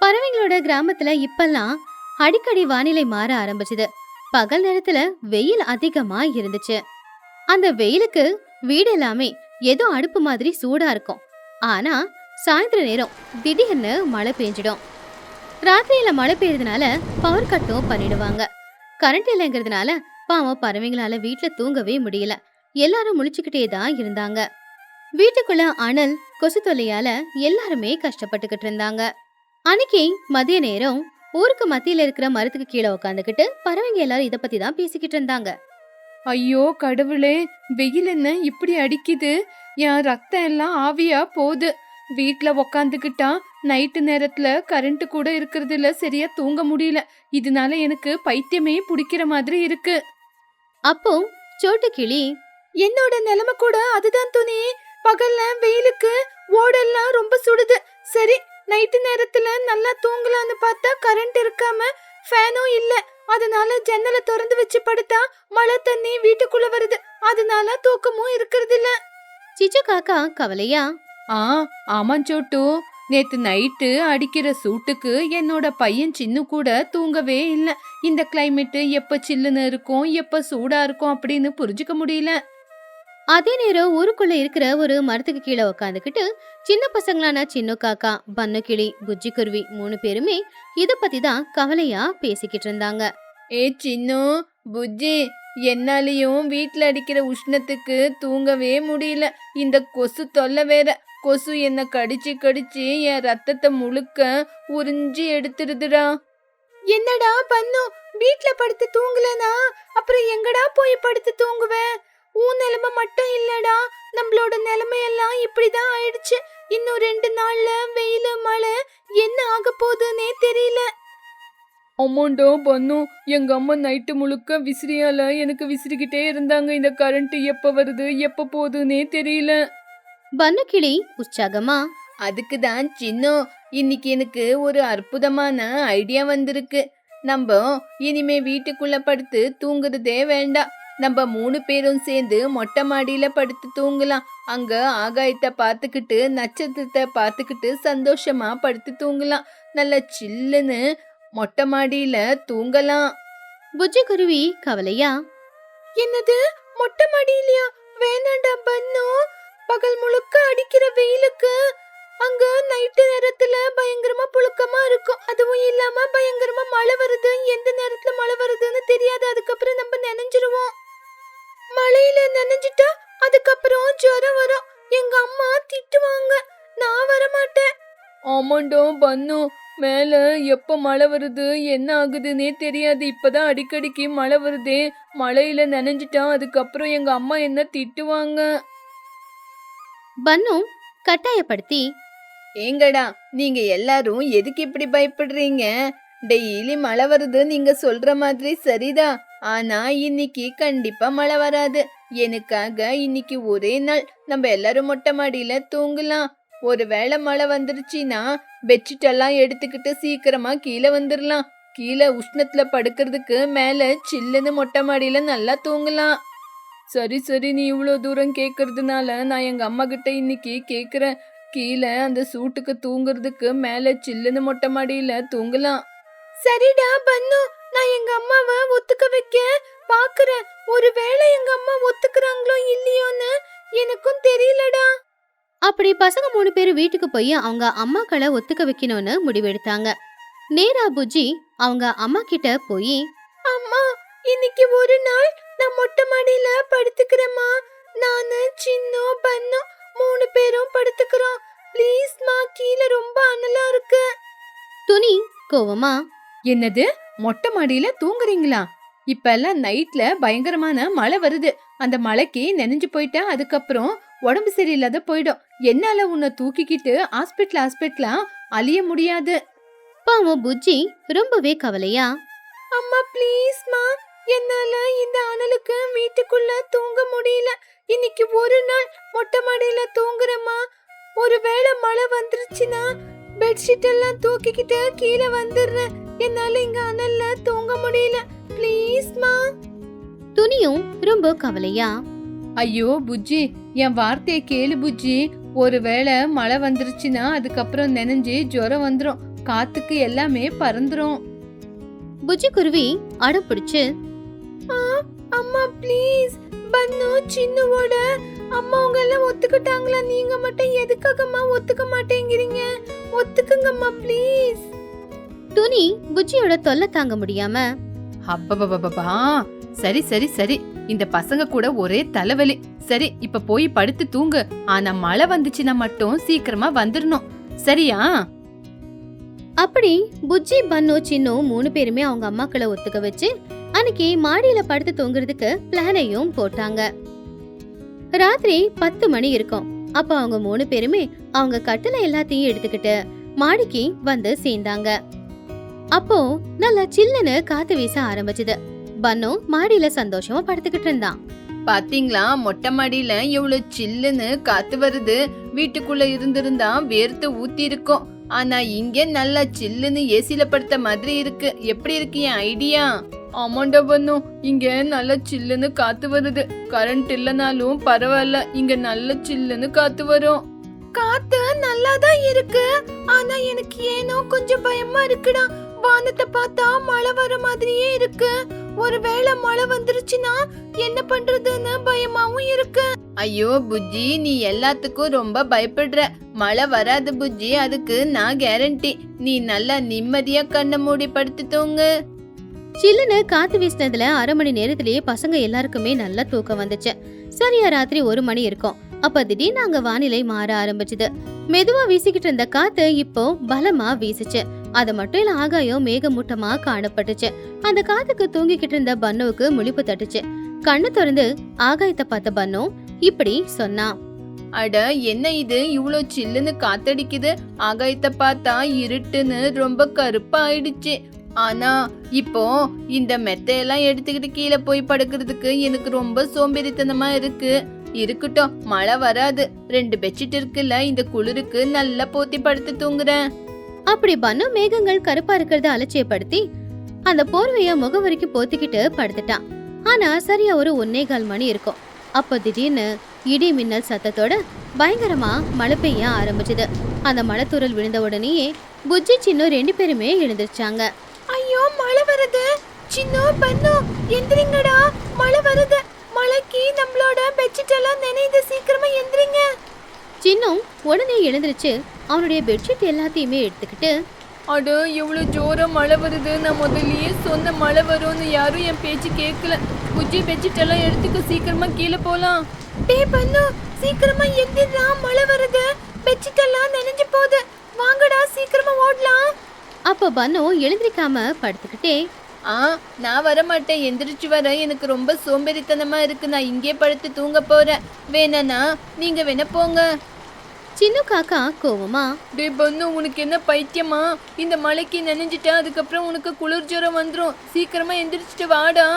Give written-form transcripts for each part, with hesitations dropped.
பறவைங்களோட கிராமத்துல இப்பெல்லாம் அடிக்கடி வானிலை மாற ஆரம்பிச்சுது. பகல் நேரத்துல வெயில் அதிகமா இருந்துச்சு. அந்த வெயிலுக்கு வீடு எல்லாமே ஏதோ அடுப்பு மாதிரி சூடா இருக்கும். ஆனா சாயந்தர நேரம் திடீர்னு மழை பெஞ்சிடும். ராத்திரியில மழை பெய்யறதுனால பவர் கட்டும் பண்ணிடுவாங்க. கரண்ட் இல்லைங்கிறதுனால பாவம் பறவைங்களால வீட்டுல தூங்கவே முடியல. எல்லாரும் முழிச்சுக்கிட்டே தான் இருந்தாங்க. வீட்டுக்குள்ள அனல் கொசு தொல்லையால எல்லாருமே கஷ்டப்பட்டுக்கிட்டு இருந்தாங்க. அன்னைக்கு மதிய நேரம் ஊருக்கு மத்தியில இருக்கிற மரத்துக்கு கீழே உட்காந்துக்கிட்டு பறவைங்க எல்லாரும் இத பத்தி தான் பேசிக்கிட்டு இருந்தாங்க. ஐயோ கடவுளே, வெயில் என்ன இப்படி அடிக்குது? என் ரத்தம் எல்லாம் ஆவியா போகுது. வீட்ல உக்காந்துக்கிட்டா நைட்டு நேரத்துல கரண்ட் கூட இருக்கிறது இல்ல, சரியா தூங்க முடியல. இதனால எனக்கு பைத்தியமே பிடிக்கிற மாதிரி இருக்கு. அப்போ சோட்டு கிளி, என்னோட நிலைமை கூட அதுதான் துணி. பகல்ல வெயிலுக்கு ஓடெல்லாம் ரொம்ப சுடுது. சரி, நைட்டு நேரத்துல நல்லா தூங்கலான்னு பார்த்தா கரண்ட் இருக்காம ஃபேனும் இல்ல. அதனால ஜன்னலை திறந்து வச்சு படுத்தா மழை தண்ணி வீட்டுக்குள்ள வருது. அதனால தூக்கமும் இருக்கிறது இல்ல. சிச்சு காக்கா கவலையா, ஆமாம் சோட்டு, நேத்து நைட்டு அடிக்கிற சூட்டுக்கு என்னோட பையன் சின்ன கூட தூங்கவே இல்ல. இந்த கிளைமேட் எப்ப சில்லுன்னு இருக்கும் எப்ப சூடா இருக்கும் அப்படின்னு புரிஞ்சுக்க முடியல. அதே நேரம் ஊருக்குள்ள இருக்கிற ஒரு மரத்துக்கு கீழே உட்காந்துக்கிட்டு சின்ன பசங்களான சின்ன காக்கா, பன்னு கிளி, புஜ்ஜி குருவி 3 பேருமே இத பத்தி தான் கவலையா பேசிக்கிட்டு இருந்தாங்க. சின்னு, புஜ்ஜி, என்னாலையும் வீட்டுல அடிக்கிற உஷ்ணத்துக்கு தூங்கவே முடியல. இந்த கொசு தொல்லை வேற. கொசு என்ன கடிச்சு கடிச்சு என் ரத்தத்தை முழுக்க உறிஞ்சி எடுத்துடுதுடா. என்னடா பண்ணு, வீட்டுல படுத்து தூங்கலனா அப்புறம் எங்கடா போய் படுத்து தூங்குவேன்? உன் நிலைமை மட்டும் இல்லடா, நம்மளோட நிலைமையெல்லாம் இப்படிதான் ஆயிடுச்சு. இன்னும் 2 நாள்ல வெயிலு மழை என்ன ஆக போகுதுன்னே தெரியல. அம்மாண்டோ பண்ணு, எங்க அம்மா நைட்டு முழுக்க விசிறியால எனக்கு விசிறிக்கிட்டே இருந்தாங்க. இந்த கரண்ட் எப்ப வருது எப்ப போகுதுன்னே தெரியல. பன்னு கிளி உற்சாகமா, அதுக்குதான் சின்ன, இன்னைக்கு எனக்கு ஒரு அற்புதமான ஐடியா வந்திருக்கு. நம்ம இனிமே வீட்டுக்குள்ள படுத்து தூங்குறதே வேண்டாம். நம்ம 3 பேரும் சேர்ந்து மொட்டை மாடியில படுத்து தூங்கலாம். அங்க ஆகாயத்தை பார்த்துக்கிட்டு நட்சத்திரத்தை பார்த்துக்கிட்டு சந்தோஷமா படுத்து தூங்கலாம். நல்ல சில்லுன்னு மொட்டை மாடியில தூங்கலாம். புஜ்ஜி குருவி கவலையா, என்னது மொட்டை மாடியிலயா? வேணாண்டா பன்னு, பகல் முழுக்க அடிக்கிற வெயிலுக்கு அங்க நைட்டு நேரத்துல பயங்கரமா புழுக்கமா இருக்கும். அதுவும் இல்லாம பயங்கரமா மழை வருது. எந்த நேரத்துல மழை வருதுன்னு தெரியாது. அதுக்கப்புறம் நம்ம நனைஞ்சிருவோம். மழையில நனைஞ்சிட்டா அதுக்கப்புறம் ஜுரம் வரும். எங்க அம்மா திட்டுவாங்க. நான் வரமாட்டேன். ஆமாண்டோ பன்னு, மேல எப்ப மழை வருது என்ன ஆகுதுன்னே தெரியாது. இப்பதான் அடிக்கடிக்கு மழை வருதே. மழையில நனைஞ்சிட்டா அதுக்கப்புறம் எங்க அம்மா என்ன திட்டுவாங்க. பன்னு கட்டாயப்படுத்தி, ஏங்கடா நீங்க எல்லாரும் எதுக்கு இப்படி பயப்படுறீங்க? டெய்லி மழை வருது நீங்க சொல்ற மாதிரி சரிதான். ஆனா இன்னைக்கு கண்டிப்பா மழை வராது. எனக்காக இன்னைக்கு ஒரே நாள் நம்ம எல்லாரும் மொட்டை மாடியில தூங்கலாம். ஒருவேளை மழை வந்துருச்சுன்னா பெட்ஷீட் எல்லாம் எடுத்துக்கிட்டு சீக்கிரமா கீழே வந்துடலாம். கீழே உஷ்ணத்துல படுக்கிறதுக்கு மேல சில்லுன்னு மொட்டை மாடியில நல்லா தூங்கலாம். சரி சரி, நீ இவ்வளோ தூரம் கேட்கறதுனால நான் எங்க அம்மா கிட்ட இன்னைக்கு கேக்குறேன். கீழே அந்த சூட்டுக்கு தூங்குறதுக்கு மேல சில்லுன்னு மொட்டை மாடியில தூங்கலாம். சரிடா பன்னு, நான் எங்க அம்மாவை ஒத்துக்க வைக்க பாக்குறேன். ஒருவேளை எங்க அம்மா ஒத்துக்கிறாங்களோ இல்லையோன்னு எனக்கும் தெரியலடா. அப்படி பசங்க 3 பேரும் வீட்டுக்கு போய் அவங்க அம்மாக்களை ஒத்துக்க வைக்கணும்னு முடிவெடுத்தாங்க. நேரா புஜ்ஜி அவங்க அம்மா கிட்ட போய், அம்மா, இன்னைக்கு ஒரு நாள் நான் மொட்டை மாடியில படுத்துக்கிறேம்மா. நானு சின்ன பன்னு 3 பேரும் படுத்துக்கிறோம். ப்ளீஸ்மா, கீழே ரொம்ப அனலா இருக்கு. துணி கோவமா, என்னது மொட்டை மாடியில தூங்குறீங்களா? இப்ப எல்லாம் நைட்ல பயங்கரமான மழை வருது. அந்த மழைக்கு நனைஞ்சு போயிட்டா அதுக்கப்புறம் உடம்பு சரியில்லாத போயிடும். என்னால உன்னை தூக்கிக்கிட்டு ஹாஸ்பிட்டலா அழிய முடியாது. பாவம் புஜ்ஜி ரொம்பவே கவலையா, அம்மா ப்ளீஸ்மா, என்னால இந்த அனலுக்கு வீட்டுக்குள்ள தூங்க முடியல. இன்னைக்கு ஒரு நாள் மொட்டை மாடியில தூங்குறேம்மா. ஒருவேளை மழை வந்துருச்சுன்னா பெட்ஷீட் எல்லாம் தூக்கிக்கிட்டு கீழே வந்துடுறேன். என்னால இங்க அனல்ல தூங்க முடியல. ப்ளீஸ்மா. துணியும் ரொம்ப கவலையா, ஐயோ புஜ்ஜி, என் வார்த்தையை கேளு புஜ்ஜி. ஒருவேளை மழை வந்துருச்சுன்னா அதுக்கப்புறம் நனைஞ்சு ஜுரம் வந்துடும். காத்துக்கு எல்லாமே பறந்துரும். புஜ்ஜி குருவி அடம் பிடிச்சு, அம்மா ப்ளீஸ், பன்னு சின்னுவோட அம்மா அவங்க எல்லாம் ஒத்துக்கிட்டாங்களா? நீங்க மட்டும் எதுக்காகம்மா ஒத்துக்க மாட்டேங்கிறீங்க? ஒத்துக்குங்கம்மா ப்ளீஸ். துணி புஜ்ஜியோட தொல்லை தாங்க முடியாம, அப்பப்பா, சரி சரி சரி, இந்த பசங்க கூட ஒரே தலைவலி. சரி, இப்ப போய் படுத்து தூங்கு. ஆனா மழை வந்துச்சுன்னா மட்டும் சீக்கிரமா வந்துடணும், சரியா? அப்படி புஜ்ஜி பன்னு சின்னு 3 பேருமே அவங்க அம்மாக்களை ஒத்துக்க வச்சு அன்னைக்கு மாடியில படுத்து தூங்குறதுக்கு பிளானையும் போட்டாங்க. ராத்திரி 10 மணி இருக்கும். அப்ப அவங்க 3 பேருமே அவங்க கட்டில எல்லாத்தையும் எடுத்துக்கிட்டு மாடிக்கு வந்து சேர்ந்தாங்க. அப்போ நல்லா சில்லுன்னு காத்து வீச ஆரம்பிச்சது. பன்னு மாடியில சந்தோஷமா படுத்துக்கிட்டு இருந்தான். பாத்தீங்களா, மொட்டை மாடியில எவ்வளவு சில்லுன்னு காத்து வருது. வீட்டுக்குள்ள இருந்திருந்தா வேர்த்து ஊத்தி இருக்கும். ஆனா இங்க நல்லா சில்லுன்னு ஏசில படுத்த மாதிரி இருக்கு. எப்படி இருக்கு என் ஐடியா? ஆமாண்டா பன்னு, இங்க நல்ல சில்லுன்னு காத்து வருது. கரண்ட் இல்லனாலும் பரவாயில்ல, இங்க நல்ல சில்லுன்னு காத்து வரும். காத்து நல்லாதான் இருக்கு. ஆனா எனக்கு ஏனோ கொஞ்சம் பயமா இருக்குடா. வானத்தை பார்த்தா மழை வர மாதிரியே இருக்கு. ஒருவேளை மழை வந்துருச்சுன்னா என்ன பண்றதுன்னு பயமாவும் இருக்கு. ஐயோ புஜ்ஜி, நீ எல்லாத்துக்கும் ரொம்ப பயப்படுற. மழை வராது புஜ்ஜி, அதுக்கு நான் கேரண்டி. நீ நல்லா நிம்மதியா கண்ணை மூடி படுத்து தூங்கு. சில்லுன்னு காத்து வீசினதுல 1/2 மணி நேரத்திலேயே பசங்க எல்லாருக்குமே நல்லா தூக்கம் வந்துச்சு. சரியா ராத்திரி 1 மணி இருக்கும். அப்ப திடீர்னு அங்க வானிலை மாற ஆரம்பிச்சுது. மெதுவா வீசிக்கிட்டு இருந்த காத்து இப்போ பலமா வீசுச்சு. அது மட்டும் இல்ல, ஆகாயம் மேகமூட்டமா காணப்பட்டுச்சு. அந்த காத்துக்கு தூங்கிக்கிட்டு இருந்த பன்னுவுக்கு முழிப்பு தட்டுச்சு. கண்ணு திறந்து ஆகாயத்தை பார்த்த பன்னு இப்படி சொன்னான். அட, என்ன இது இவ்ளோ சில்லுன்னு காத்தடிக்குது? ஆகாயத்தை பார்த்தா இருட்டுன்னு ரொம்ப கருப்பா ஆயிடுச்சு. ஆனா இப்போ இந்த மெத்தையெல்லாம் எடுத்துக்கிட்டு கீழே போய் படுக்கிறதுக்கு எனக்கு ரொம்ப சோம்பேறித்தனமா இருக்கு. இருக்கட்டும், மழை வராது. 2 பெட்ஷீட் இருக்குல்ல, இந்த குளிருக்கு நல்லா போத்தி படுத்து தூங்குறேன். அப்படி பன்னு மேகங்கள் கருப்பா இருக்கிறத அலட்சியப்படுத்தி அந்த போர்வைய முகம் வரைக்கும் போத்திக்கிட்டு படுத்துட்டான். ஆனா சரியா ஒரு 1:15 மணி இருக்கும். அப்போ திடீர்னு இடி மின்னல் சத்தத்தோட பயங்கரமா மழை பெய்ய ஆரம்பிச்சது. அந்த மழை தூறல் விழுந்த உடனேயே புஜ்ஜி சின்னு 2 பேருமே எழுந்திருச்சாங்க. ஐயோ, மழை வருது. சின்னு, பன்னு, எந்திரிங்கடா, மழை வருது. மழைக்கு நம்மளோட பெட்ஷீட் எல்லாம் நனையுது. சீக்கிரமா எந்திரிங்க. சின்னும் உடனே எழுந்திருச்சு அவனுடைய பெட்ஷீட் எல்லாத்தையுமே எடுத்துக்கிட்டு, அட, எவ்வளவு ஜோரா மழை வருது. நான் முதல்லயே சொன்ன மழை வரும்னு. யாரும் என் பேச்சு கேட்கல. புஜ்ஜி பெட்ஷீட் எல்லாம் எடுத்துக்க, சீக்கிரமா கீழே போலாம். டேய் பன்னு, சீக்கிரமா எந்திரா, மழை வருது. பெட்ஷீட் எல்லாம் நனைஞ்சு போகுது. வாங்கடா, சீக்கிரமா ஓடலாம். அப்போ பன்னு எழுந்திருக்காம படுத்துக்கிட்டே, நான் வரமாட்டேன். எந்திரிச்சு வர எனக்கு ரொம்ப சோம்பேறித்தனமா இருக்கு. நான் இங்கே படுத்து தூங்க போறேன். வேணா நீங்க வேணா போங்க. சின்னு காக்கா கோவமா, டே பன்னு, உனக்கு என்ன பைத்தியமா? இந்த மழைக்கு நனைஞ்சிட்டா அதுக்கப்புறம் உனக்கு குளிர் ஜுரம் வந்துடும். சீக்கிரமா எந்திரிச்சிட்டு வாடா.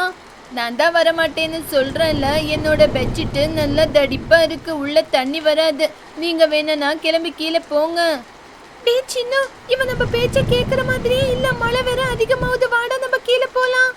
நான் தான் வரமாட்டேன்னு சொல்றேன்ல. என்னோட பெட்ஷீட்டு நல்லா தடிப்பா இருக்கு, உள்ள தண்ணி வராது. நீங்க வேணா கிளம்பி கீழே போங்க. டே சின்னு, இவன் நம்ம பேச்ச கேக்குற மாதிரியே இல்ல. மழை வேற அதிகமாவுது. வாடா, நம்ம கீழே போலாம்.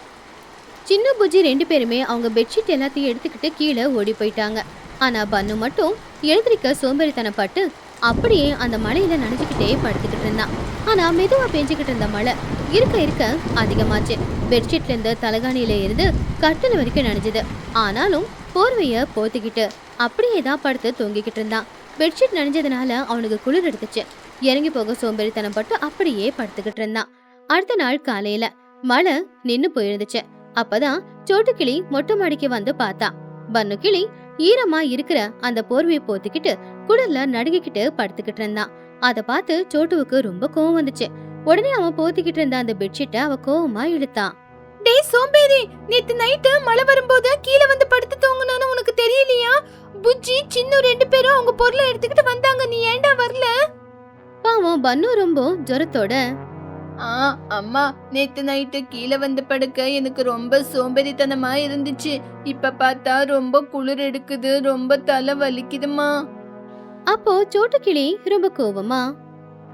சின்ன புஜ்ஜி 2 பேருமே அவங்க பெட்ஷீட் எல்லாத்தையும் எடுத்துக்கிட்டு கீழே ஓடி போயிட்டாங்க. ஆனா பன்னு மட்டும் எழுந்திரிக்க சோம்பேறித்தனப்பட்டு அப்படியே அந்த மழையில நனைஞ்சுக்கிட்டே படுத்துக்கிட்டு இருந்தான். ஆனா மெதுவா பெஞ்சுக்கிட்டு இருந்த மழை இருக்க இருக்க அதிகமாச்சு. பெட்ஷீட்ல இருந்து தலகாணியில இருந்து கட்டில் வரைக்கும் நனைஞ்சுது. ஆனாலும் போர்வைய போத்திக்கிட்டு அப்படியே தான் படுத்து தூங்கிக்கிட்டு இருந்தான். பெட்ஷீட் நனைஞ்சதுனால அவனுக்கு குளிர் எடுத்துச்சு. இறங்கி போக சோம்பேறித்தனப்பட்டு அப்படியே படுத்துக்கிட்டு இருந்தான். அடுத்த நாள் காலையில மழை நின்னு போயிருந்துச்சு. அப்பதான் சோட்டுக்கிளி மொட்டை மாடிக்கு வந்து பார்த்தா. பன்னு கிளி ஈரமா இருக்கிற அந்த போர்வையை போத்திக்கிட்டு குளிர்ல நடுங்கிக்கிட்டு படுத்துக்கிட்டு இருந்தான். அத பார்த்து சோட்டுவுக்கு ரொம்ப கோவம் வந்துச்சு. உடனே அவன் போத்திக்கிட்டு இருந்த அந்த பெட்ஷீட்டை அவ கோவமா இழுத்தான். டேய் சோம்பேறி, நேத்து நைட்டு மழை வரும்போது கீழே வந்து படுத்து தூங்கணும்னு உனக்கு தெரியலையா? புஜ்ஜி சின்னு 2 பேரும் அவங்க பொருளை எடுத்துக்கிட்டு வந்தாங்க. நீ ஏன்டா வரல? பாவம் பன்னு ரொம்ப ஜொரத்தோட, அம்மா, நேத்து நைட்டு கீழே வந்து படுக்க எனக்கு ரொம்ப சோம்பேறித்தனமா இருந்துச்சு. இப்ப பார்த்தா ரொம்ப குளிர் எடுக்குது, ரொம்ப தலை வலிக்குதுமா. அப்போ சோட்டுக்கிளி ரொம்ப கோவமா,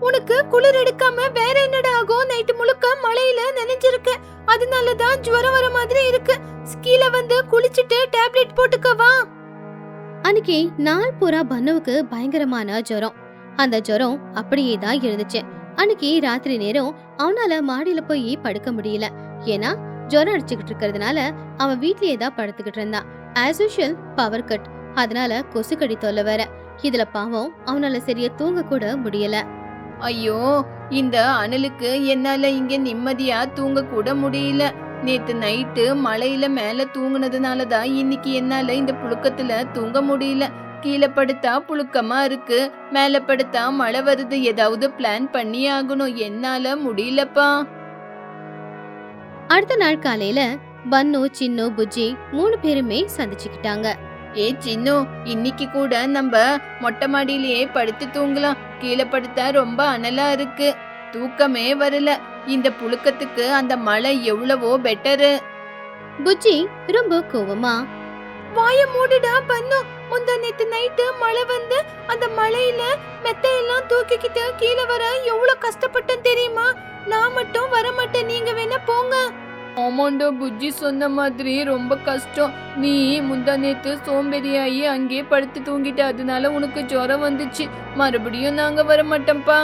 உனக்கு குளிர் எடுக்காம வேற என்னடா ஆகும்? நைட்டு முழுக்க மழையில நனைஞ்சிருக்க, அதனாலதான் ஜுரம் வர மாதிரி இருக்கு. கீழே வந்து குளிச்சுட்டு டேப்லெட் போட்டுக்கவா. அன்னைக்கு நாள் பூரா பன்னுவுக்கு பயங்கரமான ஜுரம். அந்த ஜுரம் அப்படியே தான் இருந்துச்சு. அன்னைக்கு ராத்திரி நேரம் அவனால மாடியில போய் படுக்க முடியல. ஏன்னா ஜுரம் அடிச்சுக்கிட்டு இருக்கிறதுனால அவன் வீட்லயே தான் படுத்துக்கிட்டு இருந்தான். ஆஸ் யூஷுவல் பவர் கட், அதனால கொசுக்கடி தொல்லை வேற. இதுல பாவம் அவனால சரியா தூங்க கூட முடியல. ஐயோ, இந்த அனலுக்கு என்னால இங்க நிம்மதியா தூங்க கூட முடியல. நேத்து நைட்டு மழையில மேல தூங்குனதுனாலதான் இன்னைக்கு என்னால இந்த புழுக்கத்துல தூங்க முடியல. கீழே படுத்தா புழுக்கமா இருக்கு, மேல படுத்தா மழை வருது. ஏதாவது பிளான் பண்ணி ஆகணும், என்னால முடியலப்பா. அடுத்த நாள் காலையில பன்னு, சின்னு, புஜ்ஜி 3 பேருமே சந்திச்சுக்கிட்டாங்க. ஏ சின்னு, இன்னைக்கு கூட நம்ம மொட்டை மாடியிலேயே படுத்து தூங்கலாம். கீழே படுத்தா ரொம்ப அனலா இருக்கு, தூக்கமே வரல. இந்த புழுக்கத்துக்கு அந்த மழை எவ்வளவோ பெட்டரு. புஜ்ஜி ரொம்ப கோவமா, வாய மூடுடா பன்னு. முந்தா நேத்து நைட்டு மழை வந்து அந்த மழையில மெத்தையெல்லாம் தூக்கிக்கிட்டு கீழே வர எவ்வளவு கஷ்டப்பட்டேன் தெரியுமா? நான் மட்டும் வர மாட்டேன், நீங்க வேணா போங்க. ஆமாண்டா, புஜ்ஜி சொன்ன மாதிரி ரொம்ப கஷ்டம். நீ முந்தா நேத்து சோம்பேறியாயி அங்கே படுத்து தூங்கிட்ட, அதனால உனக்கு ஜுரம் வந்துச்சு. மறுபடியும் நாங்க வர மாட்டோம்ப்பா.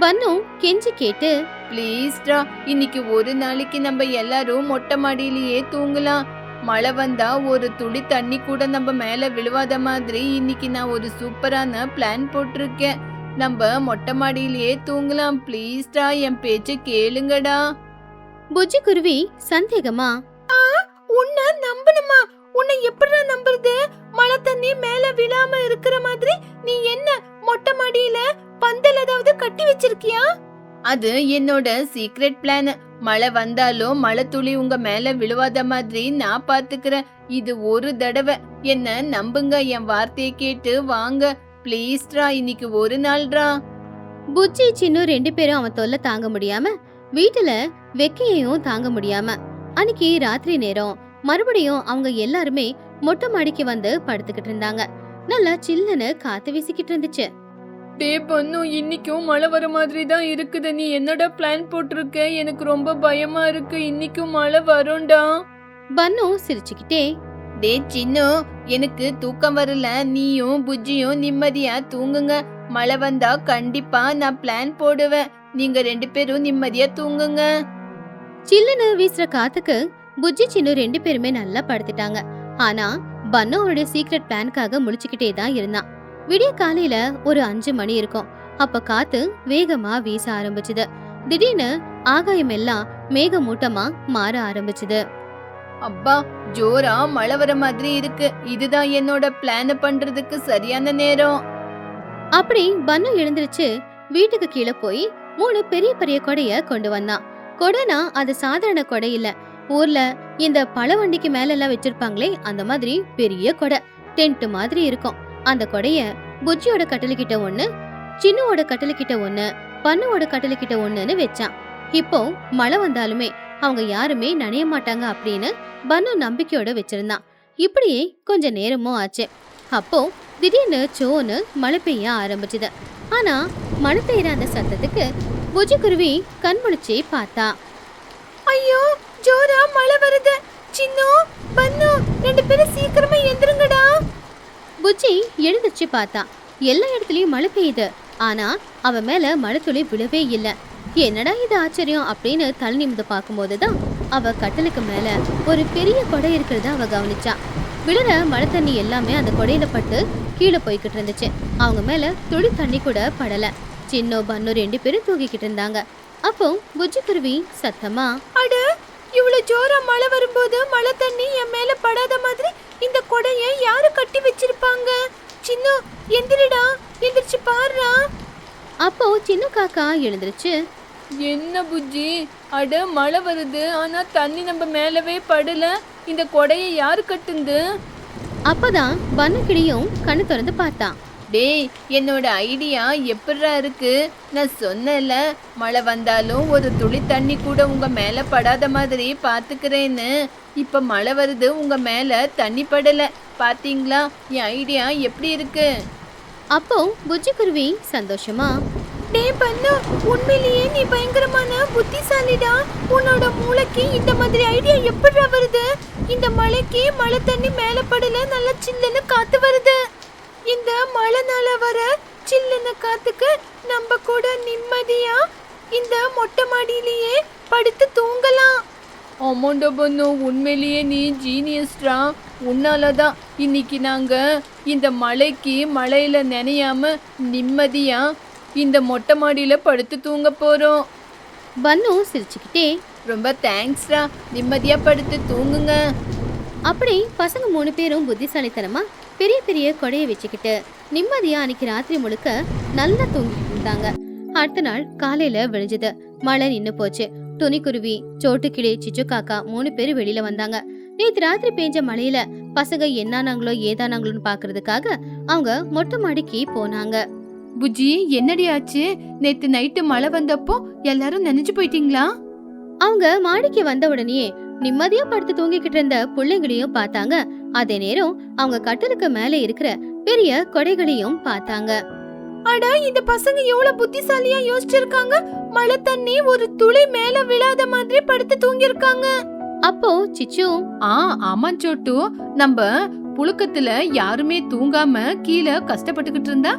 பன்னு கெஞ்சி கேட்டு, ப்ளீஸ்டா, இன்னைக்கு ஒரு நாளைக்கு நம்ம எல்லாரும் மொட்டை மாடியிலேயே தூங்கலாம். மழை வந்தா ஒரு துளி தண்ணி கூட நம்ம மேல விழுவாத மாதிரி இன்னைக்கு நான் ஒரு சூப்பரான பிளான் போட்டிருக்கேன். நம்ம மொட்டை மாடியிலேயே தூங்கலாம். ப்ளீஸ்டா, என் பேச்ச கேளுங்கடா. புஜ்ஜி குருவி சந்தேகமா, உன்னை நம்பணுமா? உன்னை எப்படிடா நம்புறது? மழை தண்ணி மேல விழாம இருக்கிற மாதிரி நீ என்ன மொட்டை மாடியில பந்தல் ஏதாவது கட்டி வச்சிருக்கியா? அது என்னோட சீக்ரெட் பிளான். மழை வந்தாலும் மழை துளி உங்க மேல விழுவாத மாதிரி நான் பாத்துக்கிறேன். இது ஒரு தடவை என்ன நம்புங்க, என் வார்த்தையை கேட்டு வாங்க ப்ளீஸ்டா. இன்னைக்கு ஒரு நாள்ரா. புஜ்ஜி சின்னு 2 பேரும் அவன் தொல்லை தாங்க முடியாம, வீட்டுல வெக்கையையும் தாங்க முடியாம அன்னைக்கு ராத்திரி நேரம் மறுபடியும் அவங்க எல்லாருமே மொட்டை மாடிக்கு வந்து படுத்துக்கிட்டு இருந்தாங்க. நல்லா சில்லுன்னு காத்து வீசிக்கிட்டு இருந்துச்சு. டே பொண்ணு, இன்னைக்கும் மழை வர மாதிரி தான் இருக்குது. நீ என்னடா பிளான் போட்டிருக்க? எனக்கு ரொம்ப பயமா இருக்கு. இன்னைக்கும் மழை வரும்டா. பன்னு சிரிச்சுக்கிட்டே, டே சின்னு, எனக்கு தூக்கம் வரல. நீயும் புஜ்ஜியும் நிம்மதியா தூங்குங்க. மழை வந்தா கண்டிப்பா நான் பிளான் போடுவேன். நீங்க 2 பேரும் நிம்மதியா தூங்குங்க. சில்லுன்னு வீசுற காத்துக்கு புஜ்ஜி சின்னு 2 பேருமே நல்லா படுத்துட்டாங்க. ஆனா பன்னு அவருடைய சீக்ரெட் பிளானுக்காக முழிச்சுக்கிட்டே தான் இருந்தான். விடிய காலையில ஒரு 5 மணி இருக்கும். அப்ப காத்து வேகமா வீச ஆரம்பிச்சுது. திடீர்னு ஆகாயம் எல்லாம் மேகமூட்டமா மாற ஆரம்பிச்சுது. அப்பா, ஜோரா மழை வர மாதிரி இருக்கு. இதுதான் என்னோட பிளான் பண்றதுக்கு சரியான நேரம். அப்படி பன்னு எழுந்திருச்சு வீட்டுக்கு கீழே போய் 3 பெரிய பெரிய கொடைய கொண்டு வந்தான். கொடைனா அது சாதாரண கொடை இல்ல. ஊர்ல இந்த பழ வண்டிக்கு மேல எல்லாம் வச்சிருப்பாங்களே, அந்த மாதிரி பெரிய கொடை, டென்ட் மாதிரி இருக்கும். அந்த கொடைய புஜ்ஜியோட கட்டளைக்கிட்ட 1, சின்னுவோட கட்டளைக்கிட்ட 1, பன்னுவோட கட்டளைக்கிட்ட 1ன்னு வச்சான். இப்போ மழை வந்தாலுமே அவங்க யாருமே நனைய மாட்டாங்க அப்படின்னு பன்னு நம்பிக்கையோட வச்சிருந்தான். இப்படியே கொஞ்ச நேரமும் ஆச்சு. அப்போ திடீர்னு சோன்னு மழை பெய்ய ஆரம்பிச்சுது. ஆனா மழை பெய்யற அந்த சத்தத்துக்கு புஜ்ஜி குருவி கண் முழிச்சு பார்த்தா. ஐயோ, ஜோரா மழை வருது. சின்னு, பன்னு, 2 பேரும் சீக்கிரமா எந்திருங்கடா. புஜ்ஜி எழுந்திருச்சு பார்த்தா. எல்லா இடத்துலயும் மழை பெய்யுது. ஆனா அவன் மேல மழை துளி விழவே இல்ல. என்னடா இது ஆச்சரியம் அப்படின்னு தலை நிமிந்து பார்க்கும்போதுதான் அவ கட்டலுக்கு மேல ஒரு பெரிய கொடை இருக்கிறத அவ கவனிச்சா. விழுற மழை தண்ணி எல்லாமே அந்த கொடையில பட்டு கீழே போய்கிட்டு இருந்துச்சு. அவங்க மேல துளி தண்ணி கூட படல. சின்னோ பன்னு 2 பேரும் தூங்கிக்கிட்டு இருந்தாங்க. அப்போ புஜ்ஜி குருவி சத்தமா, அட, இவ்வளவு ஜோரா மழை வரும்போது மழை தண்ணி என் மேல படாத மாதிரி இந்த கொடையை யாரு கட்டி வச்சிருப்பாங்க? சின்னு, எந்திரிடா, எந்திரிச்சு பாருடா. அப்போ சின்ன காக்கா எழுந்திருச்சு. என்ன புஜ்ஜி, அட மழை வருது, ஆனா தண்ணி நம்ம மேலவே படல. இந்த கொடையை யாரு கட்டுந்து? அப்பதான் பன்னுக்கிளியும் கண்ணு திறந்து பார்த்தான். டேய், என்னோட ஐடியா எப்படிரா இருக்கு? நான் சொன்னல, மழை வந்தாலும் ஒரு துளி தண்ணி கூட உங்க மேல படாத மாதிரி பாத்துக்கிறேன்னு. இப்ப மழை வருது, உங்க மேல தண்ணி படல. பாத்தீங்களா என் ஐடியா எப்படி இருக்கு? அப்போ புஜ்ஜி குருவி சந்தோஷமா, டேய் பன்னு, உண்மையிலேயே நீ பயங்கரமான புத்திசாலிடா. உன்னோட மூளைக்கு இந்த மாதிரி ஐடியா எப்படிரா வருது? இந்த மழைக்கு மழை தண்ணி மேல படல, நல்லா சில்லுன்னு காத்து வருது. இந்த மழைனால வர சில்லுன்னு காத்துக்கு நம்ம கூட நிம்மதியா மொட்டை மாடியிலேயே படுத்து தூங்கலாம். ஆமாண்டா பன்னு, உண்மையிலேயே நீ ஜீனியஸ்டா. உன்னாலதான் இன்னைக்கு நாங்க இந்த மழையில நனையாம நிம்மதியா இந்த மொட்டை மாடியில படுத்து தூங்க போறோம். பன்னு சிரிச்சுக்கிட்டே, ரொம்ப தேங்க்ஸ்டா, நிம்மதியா படுத்து தூங்குங்க. அப்படி பசங்க 3 பேரும் புத்திசாலித்தனமா பெரிய பெரிய கொடையை வச்சுக்கிட்டு நிம்மதியா அன்னைக்கு ராத்திரி முழுக்க நல்லா தூங்கிட்டு இருந்தாங்க. அடுத்த நாள் காலையில விழிஞ்சது. மழை நின்னு போச்சு. துணிக்குருவி, சோட்டுக்கிளி, சிச்சு காக்கா 3 பேரும் வெளியில வந்தாங்க. நேத்து ராத்திரி பெஞ்ச மழையில பசங்க என்னானாங்களோ ஏதானாங்களோன்னு பாக்குறதுக்காக அவங்க மொட்டை மாடிக்கு போனாங்க. புஜ்ஜி, என்னடி ஆச்சு? நேத்து நைட்டு மழை வந்தப்போ எல்லாரும் நனைஞ்சு போயிட்டீங்களா? அவங்க மாடிக்கு வந்த உடனே நிம்மதியா படுத்து தூங்கிக்கிட்டு இருந்த பிள்ளைங்களையும் பார்த்தாங்க. அதே நேரம் அவங்க கட்டிலுக்கு மேல இருக்கிற பெரிய கொடைகளையும் பார்த்தாங்க. அட, இந்த பசங்க எவ்வளவு புத்திசாலியா யோசிச்சிருக்காங்க. மழை தண்ணி ஒரு துளி மேல விழாத மாதிரி படுத்து தூங்கி இருக்காங்க. அப்போ சிச்சு, ஆமா சோட்டு, நம்ம புழுக்கத்துல யாருமே தூங்காம கீழே கஷ்டப்பட்டுக்கிட்டு இருந்தா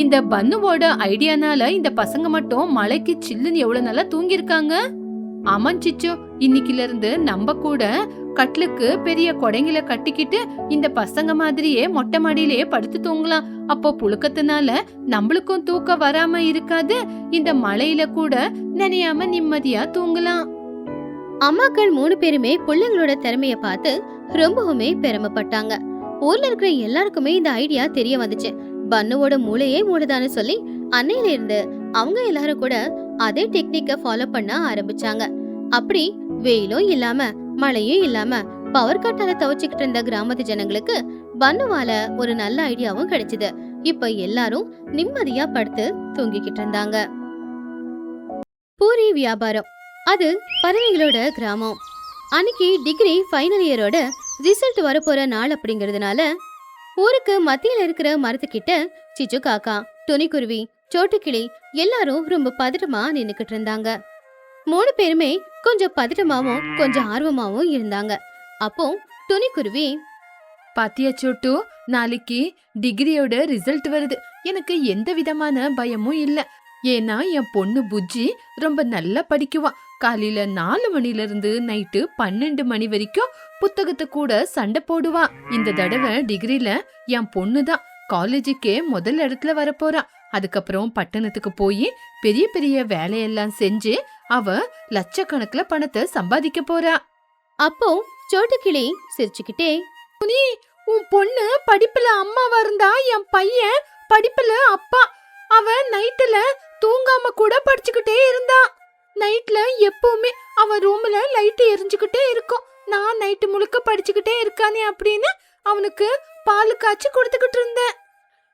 இந்த பன்னுவோட ஐடியானால இந்த பசங்க மட்டும் மழைக்கு சில்லுன்னு எவ்வளவு நல்லா தூங்கி இருக்காங்க. ஆமா சிச்சு, இன்னைக்குல இருந்து நம்ம கூட கட்லுக்கு பெரிய கொடைங்களை கட்டிக்கிட்டு இந்த பசங்க மாதிரியே மொட்டை மாடியிலேயே படுத்து தூங்கலாம். அப்போ புழுக்கத்தினால நம்மளுக்கும் தூக்கம் வராம இருக்காது. இந்த மழையில கூட நனையாம நிம்மதியா தூங்கலாம். அம்மாக்கள் 3 பேருமே பிள்ளைங்களோட திறமைய பார்த்து ரொம்பவுமே பெருமைப்பட்டாங்க. ஊர்ல இருக்கிற எல்லாருக்குமே இந்த ஐடியா தெரிய வந்துச்சு. பன்னுவோட மூளையே மூளைதான்னு சொல்லி அன்னையில இருந்து அவங்க எல்லாரும் கூட அதே டெக்னிக்க ஃபாலோ பண்ண ஆரம்பிச்சாங்க. அப்படி வெயிலும் இல்லாம மழையும் இல்லாம பவர் கட்டால துவச்சுக்கிட்டு இருந்த கிராமத்து ஜனங்களுக்கு பன்னுவால ஒரு நல்ல ஐடியாவும் கிடைச்சது. இப்ப எல்லாரும் நிம்மதியா படுத்து தூங்கிக்கிட்டு இருந்தாங்க. பூரி வியாபாரம், அது பறவைகளோட கிராமம். அன்னைக்கு டிகிரி ஃபைனல் இயரோட ரிசல்ட் வரப்போற நாள் அப்படிங்கறதுனால ஊருக்கு மத்தியில இருக்கிற மரத்துக்கிட்ட சிச்சு காக்கா, துணிக்குருவி, சோட்டுக்கிளி எல்லாரும் ரொம்ப பதட்டமா நின்னுக்கிட்டு இருந்தாங்க. 3 பேருமே கொஞ்சம் பதட்டமாவும் கொஞ்சம் ஆர்வமாவும் இருந்தாங்க. அப்போ துணிக்குருவி, பாத்தியா சோட்டு, நாளைக்கு டிகிரியோட ரிசல்ட் வருது. எனக்கு எந்த விதமான பயமும் இல்ல. ஏன்னா என் பொண்ணு புஜ்ஜி ரொம்ப நல்லா படிக்குவா. காலையில 4 மணில இருந்து நைட்டு 12 மணி வரைக்கும் புத்தகத்தை கூட சண்டை போடுவா. இந்த தடவை டிகிரில என் பொண்ணு தான் காலேஜுக்கே முதல் இடத்துல வரப்போறா. அதுக்கப்புறம் பட்டணத்துக்கு போய் பெரிய பெரிய வேலையெல்லாம் செஞ்சு அவ லட்சக்கணக்குல பணத்தை சம்பாதிக்க போறா. அப்போ சோட்டுக்கிளி சிரிச்சுக்கிட்டே, உன் பொண்ணு படிப்புல அம்மாவா இருந்தா, என் பையன் படிப்புல அப்பா. அவன் நைட்டுல தூங்காம கூட படிச்சுக்கிட்டே இருந்தா. நைட்ல எப்பவுமே அவன் ரூம்ல லைட் எரிஞ்சுக்கிட்டே இருக்கும். நான் நைட்டு முழுக்க படிச்சுக்கிட்டே இருக்கானே அப்படின்னு அவனுக்கு பால் காய்ச்சி கொடுத்துக்கிட்டு இருந்தேன்.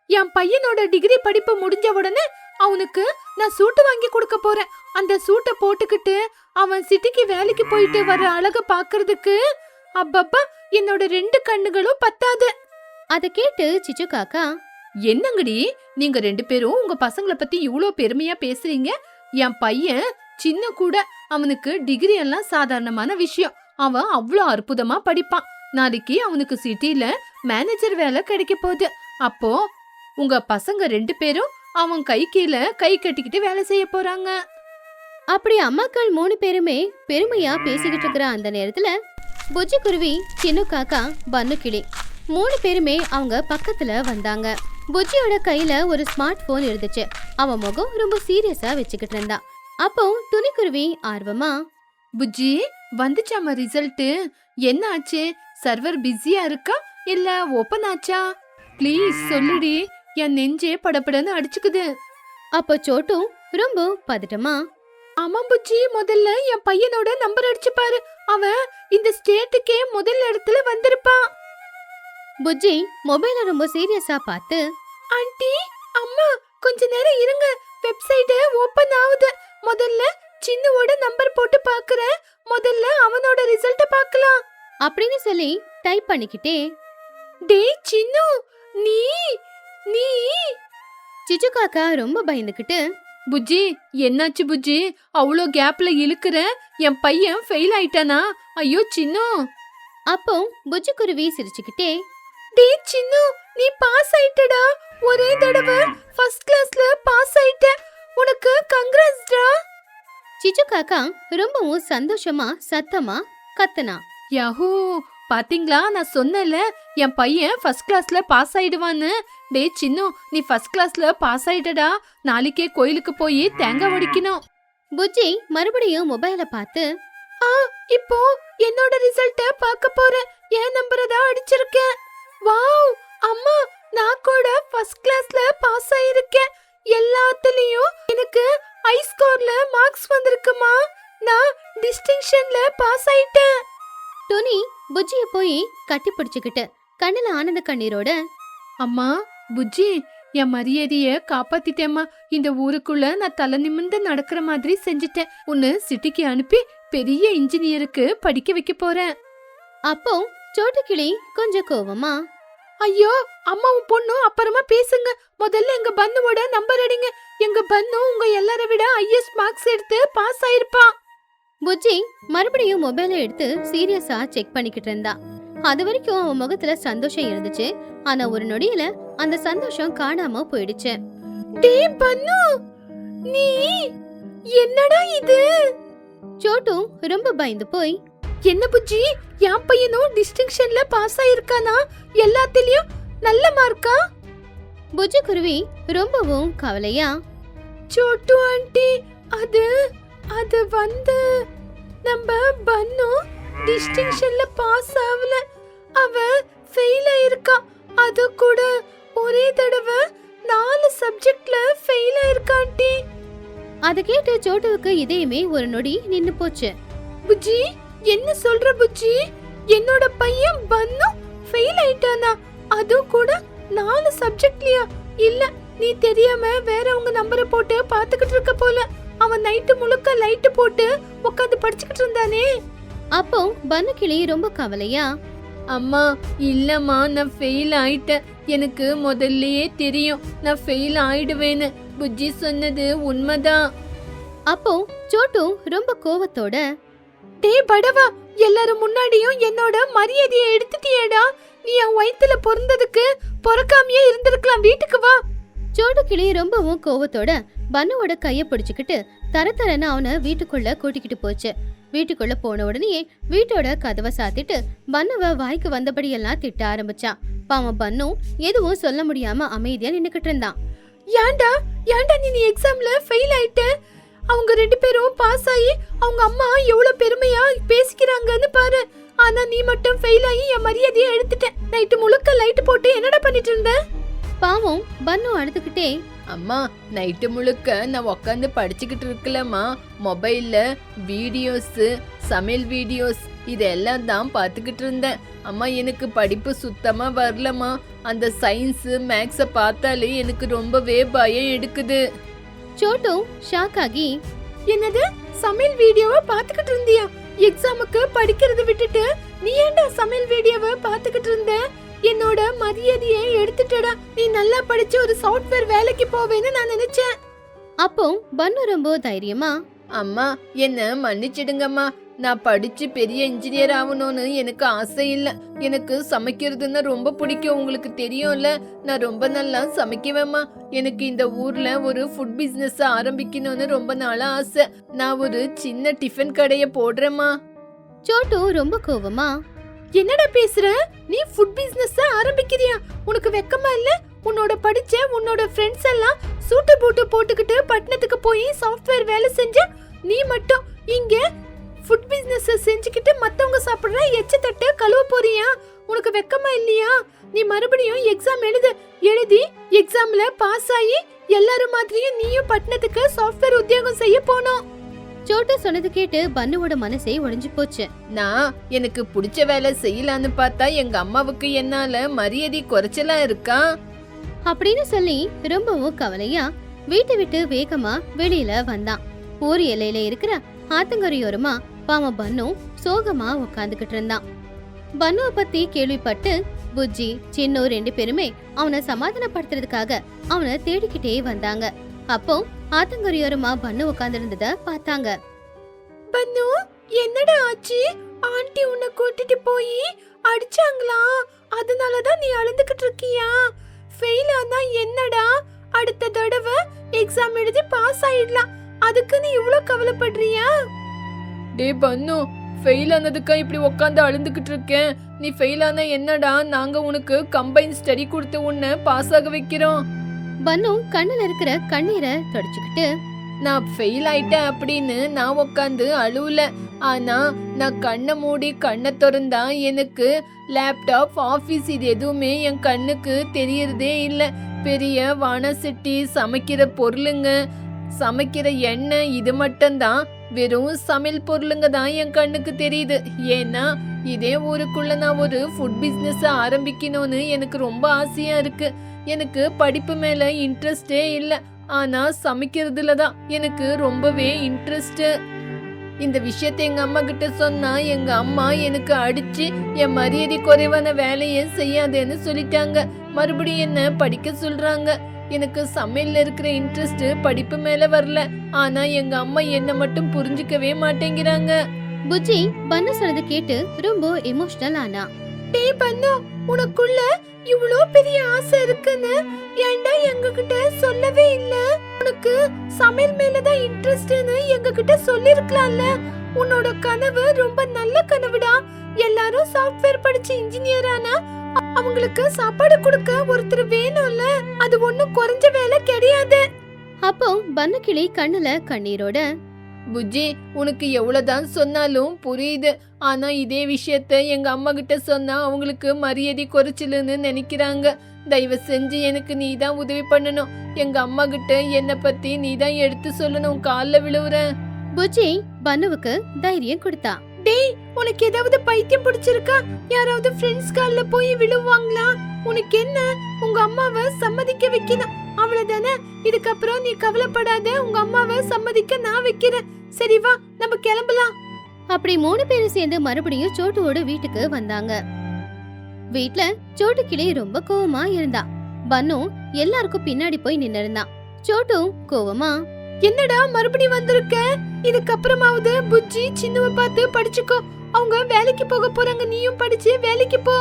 என் பையனோட டிகிரி படிப்பு முடிஞ்ச உடனே அவனுக்கு நான் சூட்டு வாங்கி கொடுக்க போறேன். அந்த சூட்டை போட்டுக்கிட்டு அவன் சிட்டிக்கு வேலைக்கு போயிட்டு வர அழக பாக்குறதுக்கு அப்பப்பா என்னோட 2 கண்ணுகளும் பத்தாது. அத கேட்டு சிச்சு காக்கா, என்னங்கடி நீங்க 2 பேரும் உங்க பசங்களை பத்தி இவ்ளோ பெருமையா பேசுறீங்க? என் பையன் சின்ன கூட, அவனுக்கு டிகிரி எல்லாம் சாதாரணமான விஷயம். அவன் அவ்வளோ அற்புதமா படிப்பான். நாளைக்கு அவனுக்கு சிட்டில மேனேஜர் வேலை கிடைக்க போகுது. அப்போ உங்க பசங்க 2 பேரும் அவன் கை கீழே கை கட்டிக்கிட்டு வேலை செய்ய போறாங்க. அப்படி அம்மாக்கள் 3 பேருமே பெருமையா பேசிக்கிட்டு இருக்கிற அந்த நேரத்துல புஜ்ஜி குருவி, சின்ன காக்கா, பன்னு கிளி 3 பேருமே அவங்க பக்கத்துல வந்தாங்க. புஜ்ஜியோட கையில ஒரு ஸ்மார்ட் போன் இருந்துச்சு. அவன் முகம் ரொம்ப சீரியஸா வச்சுக்கிட்டு இருந்தா. அப்போ துணிக்குருவி ஆர்வமா, புஜ்ஜி, வந்துச்சாமா ரிசல்ட்? என்ன ஆச்சு? சர்வர் பிஸியா இருக்கா இல்ல ஓபன் ஆச்சா? ப்ளீஸ் சொல்லுடி, என் நெஞ்சே படபடன்னு அடிச்சுக்குது. அப்போ சோட்டு ரொம்ப பதட்டமா, ஆமா புஜ்ஜி, முதல்ல என் பையனோட நம்பர் அடிச்சு பாரு. அவன் இந்த ஸ்டேட்டுக்கே முதல் இடத்துல வந்திருப்பான். புஜ்ஜி மொபைல ரொம்ப சீரியஸா பார்த்து, ஆண்டி, அம்மா, கொஞ்ச நேரம் இருங்க, வெப்சைட் ஓபன் ஆகுது. முதல்ல சின்னுவோட நம்பர் போட்டு பாக்குறேன். முதல்ல அவனோட ரிசல்ட்ட பார்க்கலாம் அப்படின்னு சொல்லி டைப் பண்ணிக்கிட்டே, டேய் சின்னு, நீ நீ சிச்சு காக்கா ரொம்ப பயந்துக்கிட்டு, புஜ்ஜி, என்னாச்சு புஜ்ஜி? அவ்வளோ கேப்ல இழுக்கிற. என் பையன் ஃபெயில் ஆயிட்டானா? ஐயோ சின்னு. அப்போ புஜ்ஜி குருவி சிரிச்சுக்கிட்டே, டேய் சின்னு, நீ பாஸ் ஆயிட்டடா. ஒரே தடவை ஃபர்ஸ்ட் கிளாஸ்ல பாஸ் ஆயிட்ட. உனக்கு கங்க்ராட்ஸ்டா. சிச்சு காக்கா ரொம்பவும் சந்தோஷமா சத்தமா கத்துனா. யாஹூ, பாத்தீங்களா, நான் சொன்னேன்ல என் பையன் ஃபர்ஸ்ட் கிளாஸ்ல பாஸ் ஆயிடுவான்னு. டேய் சின்னு, நீ ஃபர்ஸ்ட் கிளாஸ்ல பாஸ் ஆயிட்டடா. நாளைக்கே கோயிலுக்கு போய் தேங்காய் உடைக்கணும். புஜ்ஜி மறுபடியும் மொபைல பார்த்து, இப்போ என்னோட ரிசல்ட்ட பார்க்க போறேன். என் நம்பரை தான் அடிச்சிருக்கேன். வாவ் அம்மா, நான் கூட ஃபர்ஸ்ட் கிளாஸ்ல பாஸ் ஆயிருக்கேன். எல்லாத்துலயும் எனக்கு ஹை ஸ்கோர்ல மார்க்ஸ் வந்திருக்குமா. நான் டிஸ்டிங்ஷன்ல பாஸ் ஆயிட்டேன். டோனி புஜ்ஜிய போய் கட்டி பிடிச்சுக்கிட்டு கண்ணுல ஆனந்த கண்ணீரோட, அம்மா புஜ்ஜி, என் மரியாதைய காப்பாத்திட்டேம்மா. இந்த ஊருக்குள்ள நான் தலை நிமிர்ந்து நடக்கிற மாதிரி செஞ்சுட்டேன். உன்னை சிட்டிக்கு அனுப்பி பெரிய இன்ஜினியருக்கு படிக்க வைக்க போறேன். அப்போ சோட்டுக்கிளி கொஞ்சம் கோவமா, ஐயோ அம்மாவும் பொண்ணும் அப்புறமா பேசுங்க. முதல்ல எங்க பன்னுவோட நம்பர் அடிங்க. எங்க பன்னு உங்க எல்லார விட ஹையஸ்ட் மார்க்ஸ் எடுத்து பாஸ் ஆயிருப்பான். புஜ்ஜி மறுபடியும் மொபைலை எடுத்து சீரியஸா செக் பண்ணிக்கிட்டு இருந்தா. அது வரைக்கும் அவன் முகத்துல சந்தோஷம் இருந்துச்சு. ஆனா ஒரு நொடியில அந்த சந்தோஷம் காணாம போயிடுச்சு. டேய் பன்னு, நீ என்னடா இது? சோட்டு ரொம்ப பயந்து போய், என்ன புஜ்ஜி, என் பையனும் டிஸ்டிங்ஷன்ல பாஸ் ஆயிருக்கானா? எல்லாத்துலயும் நல்ல மார்க்கா? புஜ்ஜி குருவி ரொம்பவும் கவலையா, சோட்டு ஆண்டி, அது வந்து நம்ம பன்னு டிஸ்டிங்ஷன்ல பாஸ் ஆகல. அவ ஃபெயில் ஆயிருக்கா. அது கூட ஒரே தடவை 4 சப்ஜெக்ட்ல ஃபெயில் ஆயிருக்கா ஆண்டி. அதை கேட்டு சோட்டுவுக்கு இதயமே ஒரு நொடி நின்னு போச்சு. புஜ்ஜி, என்ன சொல்ற புஜ்ஜி? என்னோட பையன் பன்னு ஃபெயில் ஆயிட்டானா? அது கூட 4 சப்ஜெக்ட்லயா? இல்ல, நீ தெரியாம வேறவங்க நம்பரை போட்டு பாத்துக்கிட்டு இருக்க போல. அவன் நைட்டு முழுக்க லைட் போட்டு உட்காந்து படிச்சுக்கிட்டு இருந்தானே. அப்போ பன்னு கிளி ரொம்ப கவலையா, அம்மா இல்லம்மா, நான் ஃபெயில் ஆயிட்டேன். எனக்கு முதல்லயே தெரியும் நான் ஃபெயில் ஆயிடுவேன்னு. புஜ்ஜி சொன்னது உண்மைதான். அப்போ சோட்டு ரொம்ப கோவத்தோட, டேய் படவா, எல்லாரும் முன்னாடியும் என்னோட மரியாதையை எடுத்துட்டியேடா. நீ என் வயித்துல பொறந்ததுக்கு பொறக்காமையே இருந்திருக்கலாம். வீட்டுக்கு வா. சோட்டு கிளி ரொம்பவும் கோவத்தோட பன்னுவோட கைய பிடிச்சுக்கிட்டு தரத்தரன்னு அவனை வீட்டுக்குள்ள கூட்டிக்கிட்டு போச்சு. வீட்டுக்குள்ள போன உடனே வீட்டோட கதவை சாத்திட்டு பன்னுவ வாய்க்கு வந்தபடியெல்லாம் திட்ட ஆரம்பிச்சான். பாவம் பன்னு எதுவும் சொல்ல முடியாம அமைதியா நின்னுக்கிட்டு இருந்தான். ஏன்டா நீ எக்ஸாம்ல ஃபெயில் ஆயிட்ட? அவங்க 2 பேரும் பாஸ் ஆகி அவங்க அம்மா எவ்வளவு பெருமையா பேசிக்கிறாங்கன்னு பாரு. ஆனா நீ மட்டும் ஃபெயில் ஆகி என் மரியாதையை எடுத்துட்ட. நைட்டு முழுக்க லைட் போட்டு என்னடா பண்ணிட்டு இருந்த? பாவம் பன்னு அழுதுகிட்டே, அம்மா நைட்டு முழுக்க நான் உக்காந்து படிச்சுக்கிட்டு இருக்கலம்மா. மொபைல்ல வீடியோஸ், சமையல் வீடியோஸ் இதெல்லாம் தான் பார்த்துக்கிட்டு இருந்தேன். அம்மா எனக்கு படிப்பு சுத்தமா வரலம்மா. அந்த சயின்ஸ் மேக்ஸ பார்த்தாலே எனக்கு ரொம்பவே பயம் எடுக்குது. சோட்டு ஷாக் ஆகி, என்னது, சமையல் வீடியோவை பார்த்துக்கிட்டு இருந்தியா? எக்ஸாமுக்கு படிக்கிறத விட்டுட்டு நீ ஏன்டா சமையல் வீடியோவை பார்த்துக்கிட்டு இருந்த? என்னோட மரியாதையை எடுத்துட்டடா. நீ நல்லா படிச்சு ஒரு சாஃப்ட்வேர் வேலைக்கு போவேன்னு நான் நினைச்சேன். அப்போ பன்னு ரொம்ப தைரியமா, அம்மா என்ன மன்னிச்சிடுங்கம்மா. நான் படிச்சு பெரிய இன்ஜினியர் ஆகணும்னு எனக்கு ஆசை இல்ல. எனக்கு சமைக்கிறதுன்னா ரொம்ப பிடிக்கும். உங்களுக்கு தெரியும்ல, நான் ரொம்ப நல்லா சமைக்குவேம்மா. எனக்கு இந்த ஊர்ல ஒரு ஃபுட் பிசினஸ் ஆரம்பிக்கணும்னு ரொம்ப நாளா ஆசை. நான் ஒரு சின்ன டிஃபன் கடைய போடுறேம்மா. சோட்டு ரொம்ப கோவமா, என்னடா பேசுற? நீ ஃபுட் பிசினஸ் ஆரம்பிக்கிறியா? உனக்கு வெக்கமா இல்ல? உன்னோட படிச்ச உன்னோட ஃப்ரெண்ட்ஸ் எல்லாம் சூட்டு பூட்டு போட்டுக்கிட்டு பட்டணத்துக்கு போய் சாஃப்ட்வேர் வேலை செஞ்ச, நீ மட்டும் இங்க ஃபுட் பிசினஸ் செஞ்சுக்கிட்டு மத்தவங்க சாப்பிடுற எச்ச தட்ட கழுவ போறியா? உனக்கு வெக்கமா இல்லையா? நீ மறுபடியும் எக்ஸாம் எழுதி எக்ஸாம்ல பாஸ் ஆகி எல்லாரும் மாதிரியும் நீயும் பட்டணத்துக்கு சாஃப்ட்வேர் உத்தியோகம் செய்ய போனோம். சோட்டு சொன்னது கேட்டு பன்னுவோட மனசே உடைஞ்சு போச்சு. நான் எனக்கு பிடிச்ச வேலை செய்யலான்னு பார்த்தா எங்க அம்மாவுக்கு என்னால மரியாதை குறைச்சலா இருக்கா அப்படின்னு சொல்லி ரொம்பவும் கவலையா வீட்டை விட்டு வேகமா வெளியில வந்தான். ஊர் எல்லையில இருக்கிற ஆத்தங்கரையோரமா பாவம் பன்னு சோகமா உட்காந்துக்கிட்டு இருந்தான். பன்னுவை பத்தி கேள்விப்பட்டு புஜ்ஜி, சின்னு 2 பேருமே அவனை சமாதானப்படுத்துறதுக்காக அவனை தேடிக்கிட்டே வந்தாங்க. அப்போ ஆத்தங்கரையோரமா பன்னு உட்கார்ந்திருந்தத பார்த்தாங்க. பன்னு, என்னடா ஆச்சு? ஆண்டி உன்னை கூட்டிட்டு போய் அடிச்சாங்களா? அதனாலதான் நீ அழுதுகிட்டு இருக்கியா? ஃபெயில் ஆனா என்னடா? அடுத்த தடவை எக்ஸாம் எழுதி பாஸ் ஆயிடலாம். அதுக்கு நீ இவ்ளோ கவலைப்படுறியா? டே பன்னு, ஃபெயில் ஆனதுக்கா இப்படி உக்காந்து அழுந்துகிட்டு இருக்கேன்? நீ ஃபெயில் ஆனா என்னடா, நாங்க உனக்கு கம்பைன் ஸ்டடி கொடுத்து உன்னை பாஸ் ஆக வைக்கிறோம். பன்னு கண்ணுல இருக்கிற கண்ணீரை தொடச்சுக்கிட்டு, நான் ஃபெயில் ஆயிட்டேன் அப்படின்னு நான் உக்காந்து அழுவல. ஆனா நான் கண்ணை மூடி கண்ணை திறந்தா எனக்கு லேப்டாப், ஆபீஸ் இது எதுவுமே என் கண்ணுக்கு தெரியறதே இல்ல. பெரிய வானசட்டி, சமைக்கிற பொருளுங்க, சமைக்கிற எண்ணெய், இது மட்டும்தான், வெறும் சமையல் பொருளுங்க தான் என் கண்ணுக்கு தெரியுது. ஏன்னா இதே ஊருக்குள்ள நான் ஒரு ஃபுட் பிசினஸ் ஆரம்பிக்கணும்னு எனக்கு ரொம்ப ஆசையா இருக்கு. எனக்கு படிப்பு மேல இன்ட்ரெஸ்டே இல்ல, ஆனா சமைக்கிறதுல தான் எனக்கு ரொம்பவே இன்ட்ரெஸ்ட். இந்த விஷயத்த எங்க அம்மா கிட்ட சொன்னா எங்க அம்மா எனக்கு அடிச்சு என் மரியாதை குறைவான வேலையை செய்யாதேன்னு சொல்லிட்டாங்க. மறுபடியும் என்ன படிக்க சொல்றாங்க. எனக்கு சமையல்ல இருக்கிற இன்ட்ரெஸ்ட் படிப்பு மேல வரல. ஆனா எங்க அம்மா என்ன மட்டும் புரிஞ்சுக்கவே மாட்டேங்கிறாங்க. புஜ்ஜி பன்னு சொன்னதை கேட்டு ரொம்ப எமோஷனல் ஆனா. டேய் பன்னு, உனக்குள்ள இவ்ளோ பெரிய ஆசை இருக்குன்னு ஏன்டா எங்க கிட்ட சொல்லவே இல்ல? உனக்கு சமையல் மேலதான் இன்ட்ரெஸ்ட்னு எங்க கிட்ட சொல்லிருக்கலாம்ல. உன்னோட கனவு ரொம்ப நல்ல கனவுடா. எல்லாரும் சாஃப்ட்வேர் படிச்சு இன்ஜினியர் ஆனா அவங்களுக்கு சாப்பாடு கொடுக்க ஒருத்தர் வேணும்ல. அது ஒண்ணும் குறைஞ்ச வேலை கிடையாது. அப்போ பன்னு கிளி கண்ணுல கண்ணீரோட, புஜ்ஜி, உனக்கு எவ்வளவுதான் சொன்னாலும் புரியுது. ஆனா இதே விஷயத்த எங்க அம்மா கிட்ட சொன்னா அவங்களுக்கு மரியாதை குறைச்சலுன்னு நினைக்கிறாங்க. தயவு செஞ்சு எனக்கு நீதான் உதவி பண்ணணும். எங்க அம்மா கிட்ட என்ன பத்தி நீதான் எடுத்து சொல்லணும். கால்ல விழுவுறேன். புஜ்ஜி பன்னுவுக்கு தைரியம் கொடுத்தா. டேய், உனக்கு ஏதாவது பைத்தியம் பிடிச்சிருக்கா? யாராவது ஃப்ரெண்ட்ஸ் கால்ல போய் விழுவாங்களா? உனக்கு என்ன, உங்க அம்மாவை சம்மதிக்க வைக்கணும், அவ்வளவுதானே. இதுக்கப்புறம் நீ கவலைப்படாத, உங்க அம்மாவை சம்மதிக்க நான் வைக்கிறேன். சரி வா, நம்ம கிளம்பலாம். அப்படி 3 பேரும் சேர்ந்து மறுபடியும் சோட்டுவோட வீட்டுக்கு வந்தாங்க. வீட்ல சோட்டு கிளி ரொம்ப கோவமா இருந்தா. பன்னு எல்லாருக்கும் பின்னாடி போய் நின்னு இருந்தான். சோட்டு கோவமா, என்னடா மறுபடியும் வந்திருக்க? இதுக்கப்புறமாவது புஜ்ஜி சின்னவ பார்த்து படிச்சுக்கோ. அவங்க வேலைக்கு போக போறாங்க, நீயும் படிச்சு வேலைக்கு போ.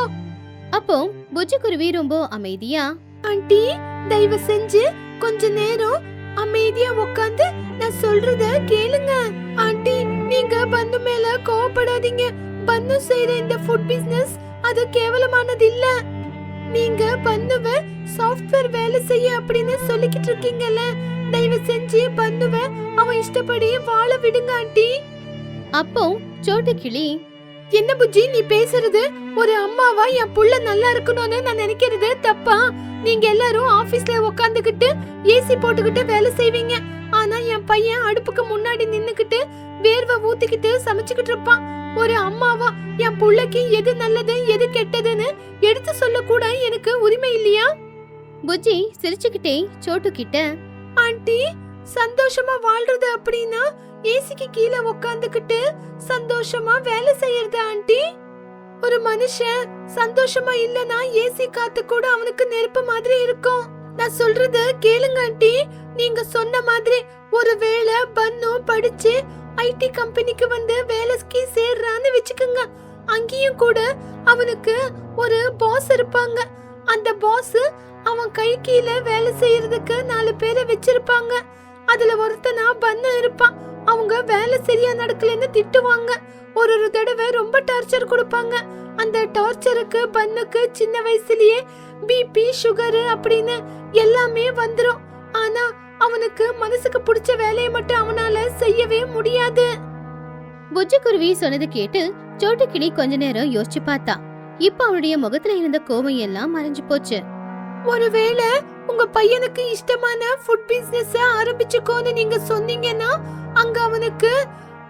அப்போ புஜ்ஜி குருவி ரொம்ப அமைதியா, ஆண்டி, தயவு செஞ்சு கொஞ்ச நேரம் அமைதியா உட்காந்து நான் சொல்றத கேளுங்க. ஆண்டி, நீங்க பன்னு மேல கோவப்படாதீங்க. பன்னு செய்யற இந்த ஃபுட் பிசினஸ் அது கேவலமானது இல்ல. நீங்க பன்னுவ சாஃப்ட்வேர் வேலை செய்ய அப்படின்னு சொல்லிக்கிட்டு இருக்கீங்கல்ல. தயவு செஞ்சு பன்னுவ அவன் இஷ்டப்படி வாழ விடுங்க ஆண்டி. அப்போ சோட்டு கிளி, என்ன புஜ்ஜி நீ பேசுறது? ஒரு அம்மாவா என் புள்ள நல்லா இருக்கணும்னு நான் நினைக்கிறது தப்பா? நீங்க எல்லாரும் ஆபீஸ்ல உட்காந்துக்கிட்டு ஏசி போட்டுக்கிட்டு வேலை செய்வீங்க. ஆனா என் பையன் அடுப்புக்கு முன்னாடி நின்னுக்கிட்டு வேர்வை ஊத்திக்கிட்டு சமைச்சுக்கிட்டு இருப்பான். ஒரு அம்மாவா என் புள்ளைக்கு எது நல்லது எது கெட்டதுன்னு எடுத்து சொல்ல கூட எனக்கு உரிமை இல்லையா? புஜ்ஜி சிரிச்சுக்கிட்டே சோட்டு கிட்ட, ஆண்டி, சந்தோஷமா வாழ்றது அப்படின்னா ஏசிக்கு கீழே உட்காந்துக்கிட்டு சந்தோஷமா வேலை செய்யறது ஆண்டி. ஒரு மனுஷன் சந்தோஷமா இல்லனா ஏசி காத்து கூட அவனுக்கு நெருப்பு மாதிரி இருக்கும். நான் சொல்றத கேளுங்க ஆண்டி. நீங்க சொன்ன மாதிரி ஒருவேளை பன்னு படிச்சு ஐடி கம்பெனிக்கு வந்து வேலைக்கு சேர்றான்னு வெச்சுக்குங்க. அங்கேயும் கூட அவனுக்கு ஒரு பாஸ் இருப்பாங்க. அந்த பாஸ் அவன் கை கீழே வேலை செய்யறதுக்கு 4 பேரை வச்சிருப்பாங்க. அதுல ஒருத்தனா பன்னு இருப்பான். அவங்க வேலை சரியா நடக்கலன்னு திட்டுவாங்க. ஒரு தடவை ரொம்ப டார்ச்சர் கொடுப்பாங்க. அந்த டார்ச்சருக்கு பன்னுக்கு சின்ன வயசுலயே பிபி, சுகர் அப்படின்னு எல்லாமே வந்துரும். ஆனா அவனுக்கு மனசுக்கு பிடிச்ச வேலையை மட்டும் அவனால செய்யவே முடியாது. புஜ்ஜி குருவி சொன்னது கேட்டு சோட்டு கிளி கொஞ்ச நேரம் யோசிச்சு பார்த்தா. இப்ப அவனுடைய முகத்துல இருந்த கோபம் எல்லாம் மறைஞ்சு போச்சு. ஒருவேளை உங்க பையனுக்கு இஷ்டமான ஃபுட் பிசினஸ் ஆரம்பிச்சுக்கோன்னு நீங்க சொன்னீங்கன்னா அங்க அவனுக்கு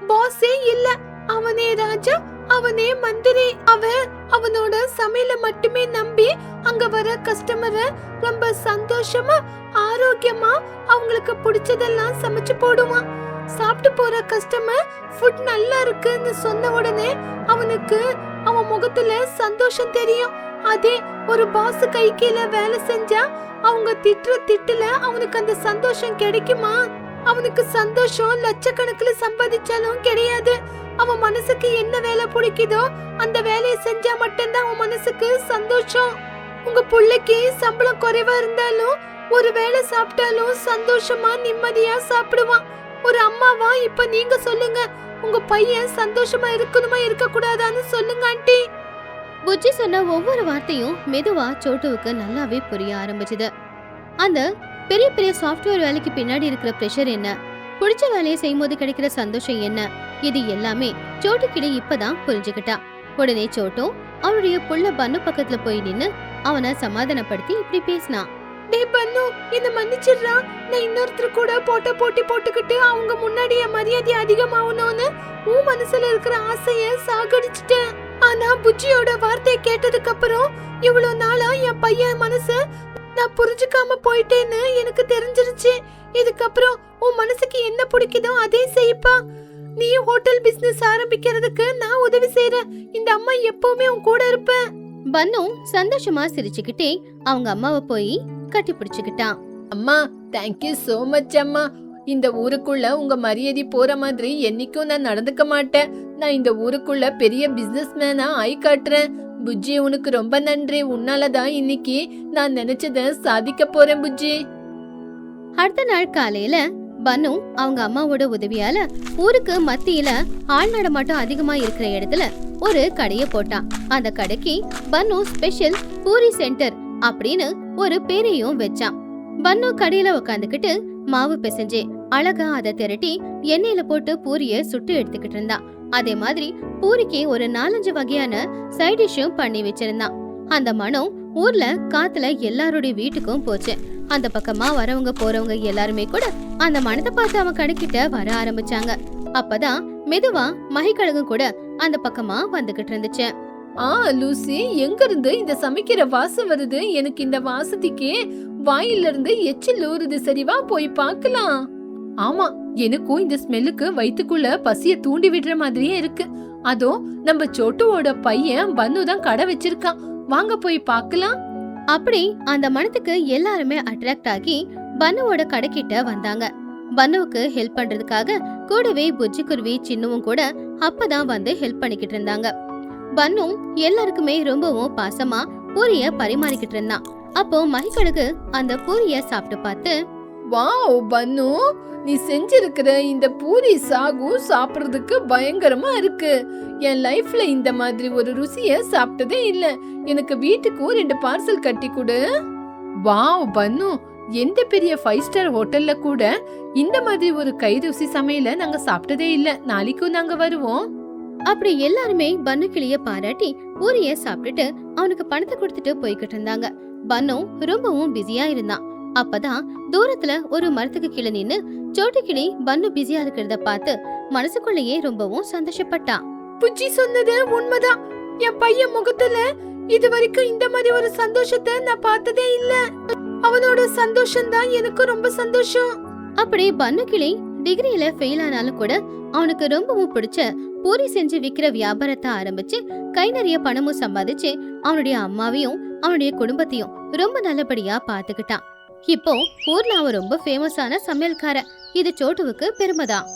பாஸே இல்ல. அவனே ராஜா, அவனே மந்திரி. அவனோட சமையல மட்டுமே நம்பி அங்க வர கஸ்டமரை ரொம்ப சந்தோஷமா ஆரோக்கியமா அவங்களுக்கு பிடிச்சதெல்லாம் சமைச்சு போடுவான். சாப்பிட்டு போற கஸ்டமர் ஃபுட் நல்லா இருக்குன்னு சொன்ன உடனே அவனுக்கு அவன் முகத்துல சந்தோஷம் தெரியும். அதே ஒரு பாஸ் கை கீழே வேலை செஞ்சா அவங்க திட்டுல அவனுக்கு அந்த சந்தோஷம் கிடைக்குமா? அவனுக்கு சந்தோஷம் லட்சக்கணக்குல சம்பாதிச்சாலும் கிடையாது. அவன் மனசுக்கு என்ன வேலை பிடிக்குதோ அந்த வேலையை செஞ்சா மட்டும்தான் அவன் மனசுக்கு சந்தோஷம். உங்க புள்ளைக்கு சம்பளம் குறைவா இருந்தாலும் ஒரு வேளை சாப்பிட்டாலும் சந்தோஷமா நிம்மதியா சாப்பிடுவான். ஒரு அம்மாவா இப்ப நீங்க சொல்லுங்க, உங்க பையன் சந்தோஷமா இருக்கணுமா இருக்க கூடாதான்னு சொல்லுங்க ஆண்டி. புஜ்ஜி சொன்ன ஒவ்வொரு வார்த்தையும் மெதுவா சோட்டுவுக்கு நல்லாவே புரிய ஆரம்பிச்சது. அந்த பெரிய பெரிய சாஃப்ட்வேர் வேலைக்கு பின்னாடி இருக்கிற பிரஷர் என்ன, பிடிச்ச வேலையை செய்யும்போது கிடைக்கிற சந்தோஷம் என்ன, இது எல்லாமே சோட்டுக்கிட்ட இப்பதான் புரிஞ்சுக்கிட்டா. உடனே சோட்டு அவனுடைய புள்ள பன்னு பக்கத்துல போய் நின்னு அவனை சமாதானப்படுத்தி இப்படி பேசினான். டேய் பன்னு, என்ன மன்னிச்சிடுறா. நான் இன்னொருத்தர் கூட போட்டி போட்டுக்கிட்டு அவங்க முன்னாடி என் மரியாதை அதிகமாகணும்னு உன் மனசுல இருக்கிற ஆசைய சாகடிச்சிட்டேன். ஆனா புஜ்ஜியோட வார்த்தையை கேட்டதுக்கு அப்புறம் இவ்வளவு நாளா என் பையன் மனசு நான் புரிஞ்சுக்காம போயிட்டேன்னு எனக்கு தெரிஞ்சிருச்சு. இதுக்கப்புறம் உன் மனசுக்கு என்ன பிடிக்குதோ அதே செய்ப்பா. நீ ஹோட்டல் பிசினஸ் ஆரம்பிக்கிறதுக்கு நான் உதவி செய்யறேன். இந்த அம்மா எப்பவுமே உன் கூட இருப்பேன். பன்னு சந்தோஷமா சிரிச்சுக்கிட்டே அவங்க அம்மாவை போய் கட்டி பிடிச்சுக்கிட்டான். அம்மா, தேங்க்யூ சோ மச் அம்மா. இந்த ஊருக்குள்ள உங்க மரியாதை போற மாதிரி என்னைக்கும் நான் நடந்துக்க மாட்டேன். நான் இந்த ஊருக்குள்ள பெரிய பிசினஸ் மேனா ஆய் காட்டுறேன். புஜ்ஜி, உனக்கு ரொம்ப நன்றி. உன்னாலதான் இன்னைக்கு நான் நினைச்சத சாதிக்க போறேன் புஜ்ஜி. அடுத்த நாள் காலையில பன்னு அவங்க அம்மாவோட உதவியால ஊருக்கு மத்தியில ஆள் நடமாட்டம் அதிகமா இருக்கிற இடத்துல ஒரு கடைய போட்டான். அந்த கடைக்கு பன்னு ஸ்பெஷல் பூரி சென்டர் அப்படின்னு ஒரு பேரையும் வச்சான். பன்னு கடையில உக்காந்துக்கிட்டு மாவு பிசைஞ்சு அழகா அதை திரட்டி எண்ணெயில போட்டு பூரிய சுட்டு எடுத்துக்கிட்டு இருந்தான். அதே மாதிரி பூரிக்கு ஒரு 4-5 வகையான சைட் டிஷ்ஷும் பண்ணி வச்சிருந்தான். அந்த மனம் ஊர்ல காத்துல எல்லாருடைய வீட்டுக்கும் போச்சு. அந்த பக்கமா வரவங்க போறவங்க எல்லாருமே கூட அந்த மனத்தை பார்த்து அவன் கடைக்கிட்ட வர ஆரம்பிச்சாங்க. அப்பதான் மெதுவா மகிக்கழகும் கூட அந்த பக்கமா வந்துகிட்டு இருந்துச்சு. லூசி, எங்க இருந்து இந்த சமைக்கிற வாசம் வருது? எனக்கு இந்த வாசத்துக்கே வாயில இருந்து எச்சில் ஊறுது. சரிவா போய் பார்க்கலாம். ஆமா, எனக்கும் இந்த ஸ்மெல்லுக்கு வயித்துக்குள்ள பசிய தூண்டி விடுற மாதிரியே இருக்கு. அதோ நம்ம சோட்டுவோட பையன் பன்னு தான் கடை வச்சிருக்கான். வாங்க போய் பார்க்கலாம். அப்படி அந்த மனத்துக்கு எல்லாருமே அட்ராக்ட் ஆகி பன்னுவோட கடைக்கிட்ட வந்தாங்க. பன்னுவுக்கு ஹெல்ப் பண்றதுக்காக கூடவே புஜ்ஜி குருவி சின்னவும் கூட அப்பதான் வந்து ஹெல்ப் பண்ணிக்கிட்டு இருந்தாங்க. பன்னும் எல்லாருக்குமே ரொம்பவும் பாசமா பூரிய பரிமாறிக்கிட்டு இருந்தான். அப்போ மகிக்கழகு அந்த பூரிய சாப்பிட்டு பார்த்து, வாவ் பன்னு, நீ செஞ்சிருக்கிற இந்த பூரி சாகு சாப்பிடுறதுக்கு பயங்கரமா இருக்கு. என் லைஃப்ல இந்த மாதிரி ஒரு ருசிய சாப்பிட்டதே இல்ல. எனக்கு வீட்டுக்கும் 2 பார்சல் கட்டி கொடு. வாவ் பன்னு, எந்த பெரிய 5 ஸ்டார் ஹோட்டல்ல கூட இந்த மாதிரி ஒரு கை ருசி சமையல நாங்க சாப்பிட்டதே இல்ல. நாளைக்கும் நாங்க வருவோம். அப்படி எல்லாருமே பன்னு கிளிய பாராட்டி பூரிய சாப்பிட்டுட்டு அவனுக்கு பணத்தை கொடுத்துட்டு போய்கிட்டு இருந்தாங்க. பன்னு ரொம்பவும் பிஸியா இருந்தான். அப்பதான் தூரத்துல ஒரு மரத்துக்கு கீழே நின்னு சோட்டு கிளி பன்னு பிஸியா இருக்கிறத பார்த்து மனசுக்குள்ளேயே ரொம்பவும் சந்தோஷப்பட்டான். புஜ்ஜி சொன்னது உண்மைதான். என் பையன் முகத்துல இது வரைக்கும் இந்த மாதிரி ஒரு சந்தோஷத்தை நான் பார்த்ததே இல்ல. அவனோட சந்தோஷம் தான் எனக்கு ரொம்ப சந்தோஷம். அப்படி பன்னு கிளி டிகிரியில ஃபெயில் ஆனாலும் கூட அவனுக்கு ரொம்பவும் பிடிச்ச பூரி செஞ்சு விக்கிற வியாபாரத்தை ஆரம்பிச்சு கை நிறைய பணமும் சம்பாதிச்சு அவனுடைய அம்மாவையும் அவனுடைய குடும்பத்தையும் ரொம்ப நல்லபடியா பாத்துக்கிட்டான். இப்போ ஊர்ல அவன் ரொம்ப ஃபேமஸான சமையல்கார. இது சோட்டுவுக்கு பெருமைதான்.